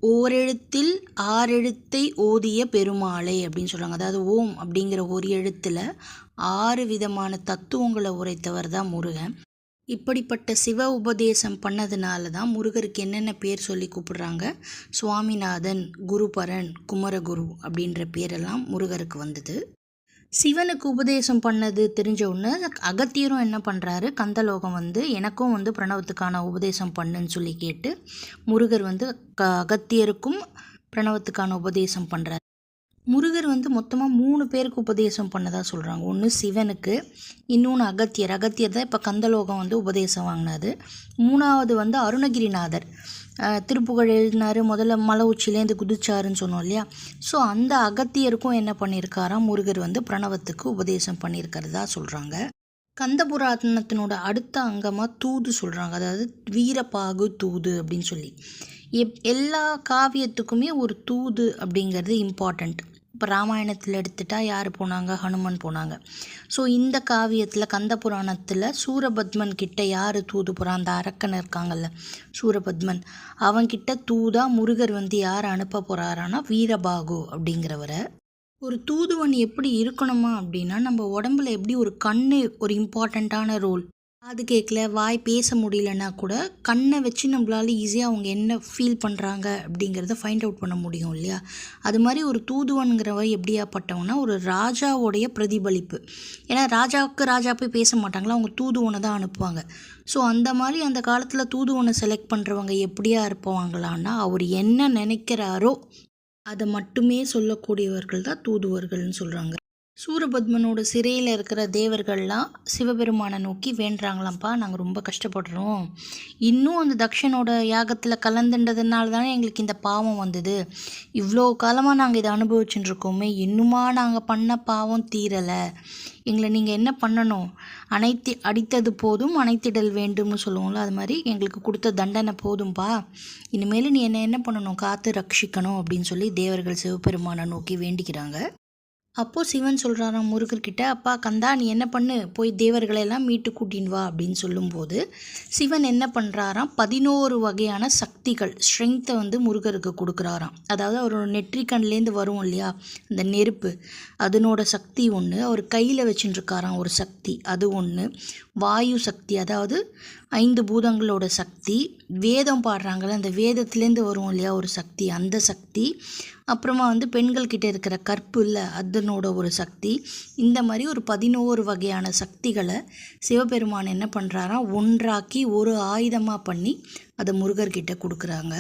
ஓரெழுத்தில் ஆறெழுத்தை ஓதிய பெருமாளே அப்படின்னு சொல்கிறாங்க. அதாவது ஓம் அப்படிங்கிற ஒரு எழுத்தில் 6 விதமான தத்துவங்களை உரைத்தவர் தான் முருகன். இப்படிப்பட்ட சிவ உபதேசம் பண்ணதுனால தான் முருகருக்கு என்னென்ன பேர் சொல்லி கூப்பிடுறாங்க. சுவாமிநாதன், குருபரன், குமரகுரு அப்படின்ற பேரெல்லாம் முருகருக்கு வந்தது. சிவனுக்கு உபதேசம் பண்ணது தெரிஞ்ச உடனே அகத்தியரும் என்ன பண்ணுறாரு, கந்தலோகம் எனக்கும் பிரணவத்துக்கான உபதேசம் பண்ணுன்னு சொல்லி கேட்டு முருகர் அகத்தியருக்கும் பிரணவத்துக்கான உபதேசம் பண்ணுறாரு. முருகர் மொத்தமாக 3 பேருக்கு உபதேசம் பண்ணதாக சொல்கிறாங்க. ஒன்று சிவனுக்கு, இன்னொன்று அகத்தியர் தான் இப்போ கந்தலோகம் உபதேசம் வாங்கினது. 3வது அருணகிரிநாதர் திருப்புகழ் எழுதினார். முதல்ல மலை உச்சிலேருந்து குதிச்சாருன்னு சொன்னோம் இல்லையா. ஸோ அந்த அகத்தியருக்கும் என்ன பண்ணியிருக்காராம், முருகர் பிரணவத்துக்கு உபதேசம் பண்ணியிருக்கிறதா சொல்கிறாங்க. கந்த புராணத்தினோட அடுத்த அங்கமாக தூது சொல்கிறாங்க. அதாவது வீரப்பாகு தூது அப்படின்னு சொல்லி எல்லா காவியத்துக்குமே ஒரு தூது அப்படிங்கிறது இம்பார்ட்டண்ட். இப்போ ராமாயணத்தில் எடுத்துட்டால் யார் போனாங்க, ஹனுமன் போனாங்க. ஸோ இந்த காவியத்தில் கந்த புராணத்தில் சூரபத்மன் கிட்ட யார் தூது போகிறான், அந்த அரக்கன் இருக்காங்கல்ல சூரபத்மன், அவன்கிட்ட தூதா முருகர் யார் அனுப்ப போகிறாரானா வீரபாகு அப்படிங்கிறவரை. ஒரு தூதுவன் எப்படி இருக்கணுமா அப்படின்னா, நம்ம உடம்புல எப்படி ஒரு கண்ணு ஒரு இம்பார்ட்டண்ட்டான ரோல். காது கேட்கல, வாய் பேச முடியலன்னா கூட கண்ணை வச்சு நம்மளால ஈஸியாக அவங்க என்ன ஃபீல் பண்ணுறாங்க அப்படிங்கிறத ஃபைண்ட் அவுட் பண்ண முடியும் இல்லையா. அது மாதிரி ஒரு தூதுவன்கிறவ எப்படியாப்பட்டவங்கன்னா ஒரு ராஜாவோடைய பிரதிபலிப்பு. ஏன்னா ராஜா போய் பேச மாட்டாங்களா, அவங்க தூதுவனை தான் அனுப்புவாங்க. ஸோ அந்த மாதிரி அந்த காலத்தில் தூதுவனை செலக்ட் பண்ணுறவங்க எப்படியா இருப்பாங்களான்னா, அவர் என்ன நினைக்கிறாரோ அதை மட்டுமே சொல்லக்கூடியவர்கள் தான் தூதுவர்கள்னு சொல்கிறாங்க. சூரபத்மனோட சிறையில் இருக்கிற தேவர்கள்லாம் சிவபெருமானை நோக்கி வேண்டுறாங்களாம்ப்பா, நாங்கள் ரொம்ப கஷ்டப்படுறோம், இன்னும் அந்த தக்ஷனோட யாகத்தில் கலந்துன்றதுனால தானே எங்களுக்கு இந்த பாவம் வந்தது, இவ்வளோ காலமாக நாங்கள் இதை அனுபவிச்சுட்டு இருக்கோமே, இன்னுமா நாங்கள் பண்ண பாவம் தீரலை, எங்களை நீங்கள் என்ன பண்ணணும், அடித்தது போதும் அணைத்திடல் வேண்டும்னு சொல்லுவோம்ல, அது மாதிரி எங்களுக்கு கொடுத்த தண்டனை போதும்பா, இனிமேல் நீ என்ன பண்ணணும், காத்து ரட்சிக்கணும் அப்படின்னு சொல்லி தேவர்கள் சிவபெருமானை நோக்கி வேண்டிக்கிறாங்க. அப்போது சிவன் சொல்கிறாராம் முருகர்கிட்ட, அப்பா கந்தா நீ என்ன பண்ணு, போய் தேவர்களெல்லாம் மீட்டு கூட்டின்னு வா அப்படின்னு சொல்லும்போது சிவன் என்ன பண்ணுறாராம், 11 வகையான சக்திகள் ஸ்ட்ரென்த்தை முருகருக்கு கொடுக்குறாராம். அதாவது அவரோட நெற்றிக்கண்லேருந்து வரும் இல்லையா அந்த நெருப்பு, அதனோட சக்தி ஒன்று, அவர் கையில் வச்சுட்டுருக்காராம் ஒரு சக்தி, அது ஒன்று, வாயு சக்தி அதாவது 5 பூதங்களோட சக்தி, வேதம் பாடுறாங்கள்ல அந்த வேதத்துலேருந்து வரும் இல்லையா ஒரு சக்தி, அந்த சக்தி, அப்புறமா பெண்கள்கிட்ட இருக்கிற கற்பு இல்லை அதனோட ஒரு சக்தி, இந்த மாதிரி ஒரு 11 வகையான சக்திகளை சிவபெருமான் என்ன பண்ணுறாராம் ஒன்றாக்கி ஒரு ஆயுதமாக பண்ணி அதை முருகர்கிட்ட கொடுக்குறாங்க.